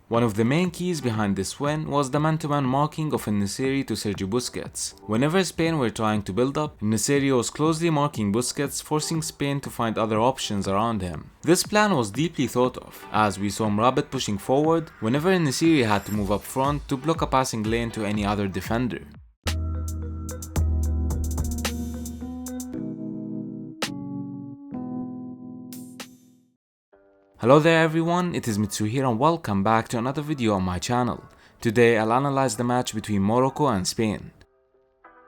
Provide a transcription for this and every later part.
One of the main keys behind this win was the man-to-man marking of En-Nesyri to Sergio Busquets. Whenever Spain were trying to build up, En-Nesyri was closely marking Busquets, forcing Spain to find other options around him. This plan was deeply thought of, as we saw Morocco pushing forward whenever En-Nesyri had to move up front to block a passing lane to any other defender. Hello there everyone, it is Mitsu here and welcome back to another video on my channel. Today I'll analyze the match between Morocco and Spain.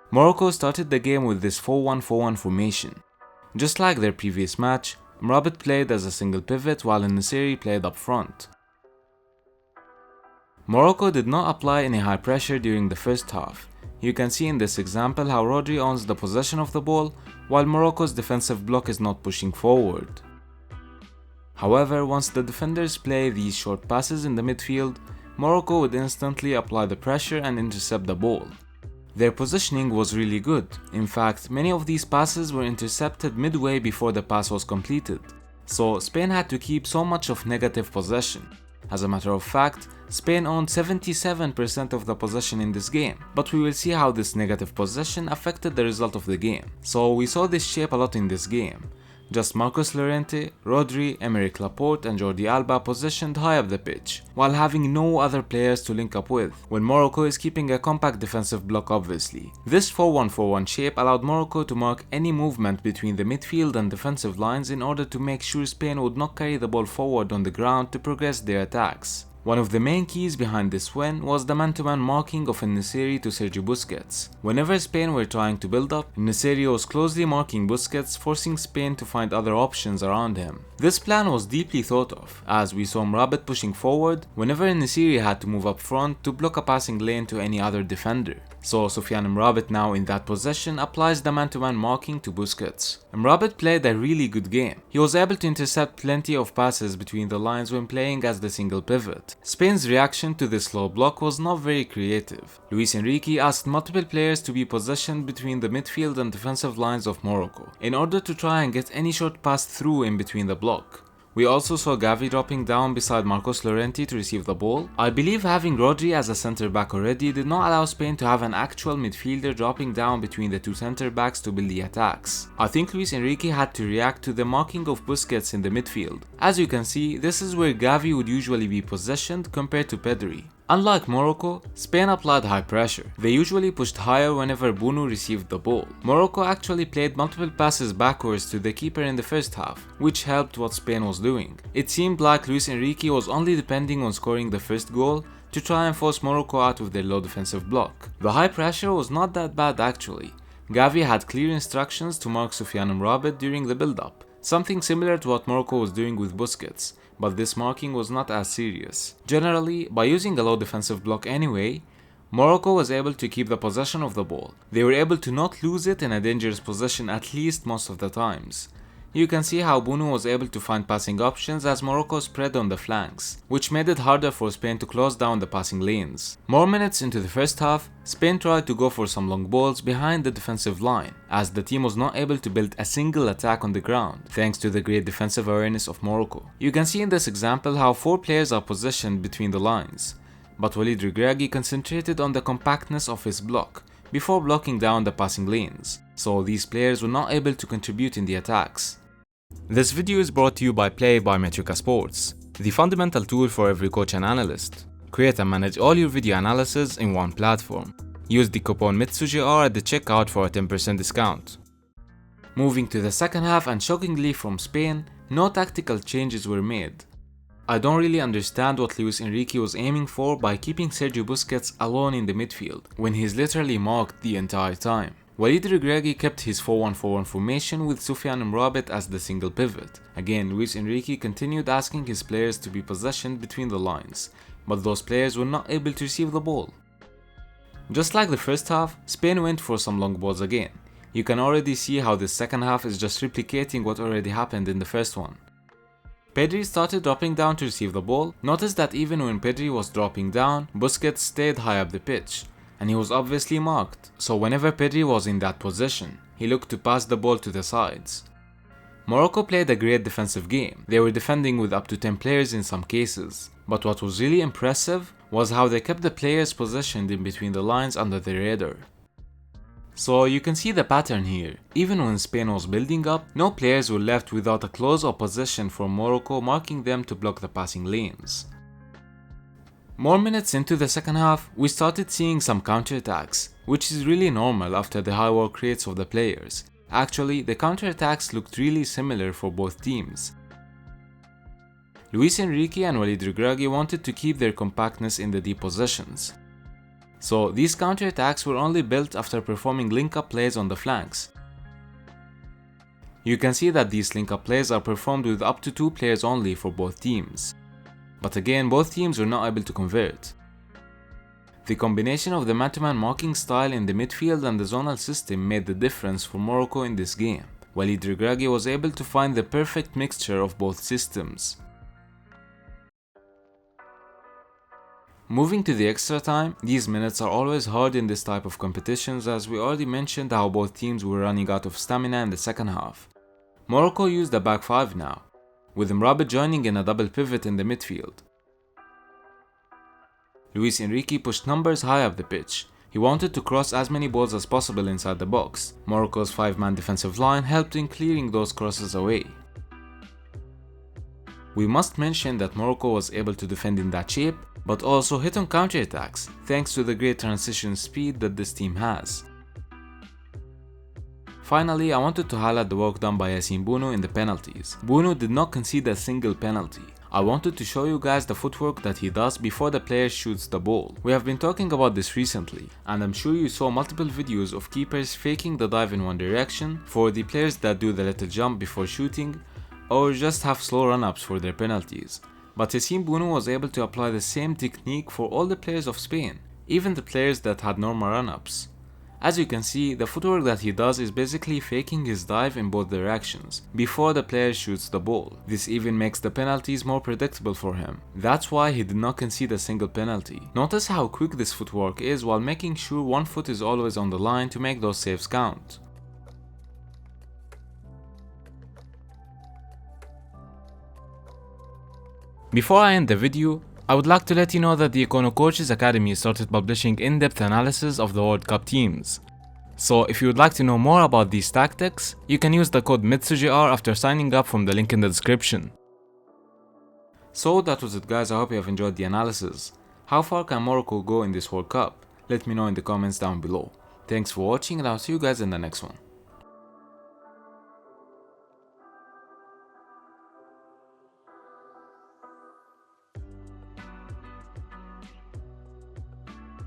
Morocco started the game with this 4-1-4-1 formation. Just like their previous match, Mrabat played as a single pivot while En-Nesyri played up front. Morocco did not apply any high pressure during the first half. You can see in this example how Rodri owns the possession of the ball while Morocco's defensive block is not pushing forward. However, once the defenders play these short passes in the midfield, Morocco would instantly apply the pressure and intercept the ball. Their positioning was really good. In fact, many of these passes were intercepted midway before the pass was completed. So Spain had to keep so much of negative possession. As a matter of fact, Spain owned 77% of the possession in this game, but we will see how this negative possession affected the result of the game. So we saw this shape a lot in this game. Just Marcos Llorente, Rodri, Aymeric Laporte and Jordi Alba positioned high up the pitch, while having no other players to link up with, when Morocco is keeping a compact defensive block obviously. This 4-1-4-1 shape allowed Morocco to mark any movement between the midfield and defensive lines in order to make sure Spain would not carry the ball forward on the ground to progress their attacks. One of the main keys behind this win was the man-to-man marking of En-Nesyri to Sergio Busquets. Whenever Spain were trying to build up, En-Nesyri was closely marking Busquets, forcing Spain to find other options around him. This plan was deeply thought of, as we saw Mrabat pushing forward whenever En-Nesyri had to move up front to block a passing lane to any other defender. So Sofiane Mrabat now in that possession applies the man-to-man marking to Busquets. Mrabat played a really good game. He was able to intercept plenty of passes between the lines when playing as the single pivot. Spain's reaction to this low block was not very creative. Luis Enrique asked multiple players to be positioned between the midfield and defensive lines of Morocco, in order to try and get any short pass through in between the block. We also saw Gavi dropping down beside Marcos Llorente to receive the ball. I believe having Rodri as a centre back already did not allow Spain to have an actual midfielder dropping down between the two centre backs to build the attacks. I think Luis Enrique had to react to the marking of Busquets in the midfield. As you can see, this is where Gavi would usually be positioned compared to Pedri. Unlike Morocco, Spain applied high pressure. They usually pushed higher whenever Bounou received the ball. Morocco actually played multiple passes backwards to the keeper in the first half, which helped what Spain was doing. It seemed like Luis Enrique was only depending on scoring the first goal to try and force Morocco out of their low defensive block. The high pressure was not that bad actually. Gavi had clear instructions to mark Sofiane Mrabat during the build-up, something similar to what Morocco was doing with Busquets, but this marking was not as serious. Generally, by using a low defensive block anyway, Morocco was able to keep the possession of the ball. They were able to not lose it in a dangerous position at least most of the times. You can see how Bounou was able to find passing options as Morocco spread on the flanks, which made it harder for Spain to close down the passing lanes. More minutes into the first half, Spain tried to go for some long balls behind the defensive line, as the team was not able to build a single attack on the ground, thanks to the great defensive awareness of Morocco. You can see in this example how 4 players are positioned between the lines, but Walid Regragui concentrated on the compactness of his block before blocking down the passing lanes, so these players were not able to contribute in the attacks. This video is brought to you by METRICA Sports, the fundamental tool for every coach and analyst. Create and manage all your video analysis in one platform. Use the coupon MITSUGR at the checkout for a 10% discount. Moving to the second half, and shockingly from Spain, no tactical changes were made. I don't really understand what Luis Enrique was aiming for by keeping Sergio Busquets alone in the midfield, when he's literally marked the entire time. Walid Regragui kept his 4-1-4-1 formation with Sofiane Mrabat as the single pivot. Again, Luis Enrique continued asking his players to be positioned between the lines, but those players were not able to receive the ball. Just like the first half, Spain went for some long balls again. You can already see how the second half is just replicating what already happened in the first one. Pedri started dropping down to receive the ball. Notice that even when Pedri was dropping down, Busquets stayed high up the pitch, and he was obviously marked, so whenever Pedri was in that position, he looked to pass the ball to the sides. Morocco played a great defensive game. They were defending with up to 10 players in some cases. But what was really impressive was how they kept the players positioned in between the lines under the radar. So you can see the pattern here. Even when Spain was building up, no players were left without a close opposition from Morocco marking them to block the passing lanes. More minutes into the second half, we started seeing some counterattacks, which is really normal after the high work rates of the players. Actually, the counterattacks looked really similar for both teams. Luis Enrique and Walid Regragui wanted to keep their compactness in the deep positions. So these counterattacks were only built after performing link-up plays on the flanks. You can see that these link-up plays are performed with up to 2 players only for both teams. But again, both teams were not able to convert. The combination of the man-to-man marking style in the midfield and the zonal system made the difference for Morocco in this game. Walid Regragui was able to find the perfect mixture of both systems. Moving to the extra time, these minutes are always hard in this type of competitions, as we already mentioned how both teams were running out of stamina in the second half. Morocco used a back 5 now, with Mrabat joining in a double pivot in the midfield. Luis Enrique pushed numbers high up the pitch. He wanted to cross as many balls as possible inside the box. Morocco's 5-man defensive line helped in clearing those crosses away. We must mention that Morocco was able to defend in that shape, but also hit on counterattacks, thanks to the great transition speed that this team has. Finally, I wanted to highlight the work done by Yassine Bounou in the penalties. Bounou did not concede a single penalty. I wanted to show you guys the footwork that he does before the player shoots the ball. We have been talking about this recently, and I'm sure you saw multiple videos of keepers faking the dive in one direction for the players that do the little jump before shooting, or just have slow run-ups for their penalties. But Yassine Bounou was able to apply the same technique for all the players of Spain, even the players that had normal run-ups. As you can see, the footwork that he does is basically faking his dive in both directions, before the player shoots the ball. This even makes the penalties more predictable for him. That's why he did not concede a single penalty. Notice how quick this footwork is while making sure one foot is always on the line to make those saves count. Before I end the video, I would like to let you know that the EKKONO Coaches Academy started publishing in-depth analysis of the World Cup teams. So if you would like to know more about these tactics, you can use the code METRICA after signing up from the link in the description. So that was it guys, I hope you have enjoyed the analysis. How far can Morocco go in this World Cup? Let me know in the comments down below. Thanks for watching and I'll see you guys in the next one.